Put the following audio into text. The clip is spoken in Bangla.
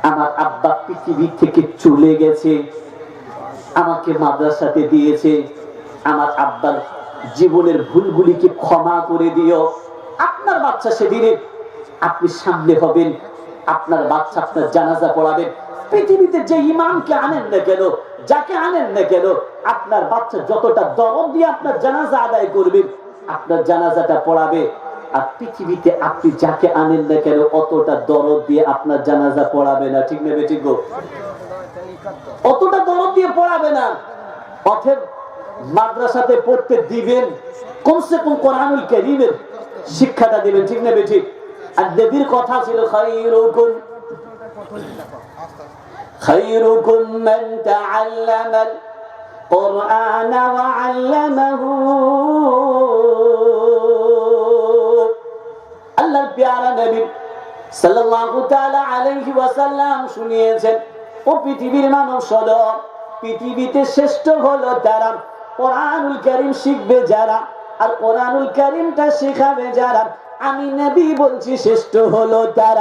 আমার আব্বা পৃথিবী থেকে চলে গেছে, আমাকে মাদ্রাসাতে দিয়েছে। আমার আব্বার জীবনের ভুলগুলিকে ক্ষমা করে দিও। আপনার বাচ্চা সেদিনে আপনি সামনে হবেন, আপনার বাচ্চা আপনার জানাজা পড়াবেন। পৃথিবীতে যে ইমামকে আনেন না কেন, যাকে আনেন না কেন, আপনার বাচ্চা যতটা দরদ দিয়ে আপনার জানাজা আদায় করবেন, আপনার জানাজাটা পড়াবে। আর পৃথিবীতে আপনি যাকে আনেন না কেন, অতটা দরদ দিয়ে আপনার জানাজা পড়াবে না। ঠিক না বেঠিক গো? অতটা দরদ দিয়ে পড়াবে না। অতএব মাদ্রাসাতে পড়তে দিবেন, কমসে কম কোরআনুল কারীমের শিক্ষাটা দিবেন। ঠিক না বেঠিক? আর নবীর কথা ছিল খায়রুকুম মান তাআল্লামাল কুরআন ওয়া আল্লামাহু। আল্লাহর প্যারা নবী সাল্লাল্লাহু তাআলা আলাইহি ওয়াসাল্লাম শুনিয়েছেন, ও পৃথিবীর মানব শোনো, পৃথিবীতে শ্রেষ্ঠ হলো যারা কোরআনুল কারীম শিখবে যারা, আর কোরআনুল কারীমটা শেখাবে যারা। আমি নবী বলছি শ্রেষ্ঠ হলো তারা।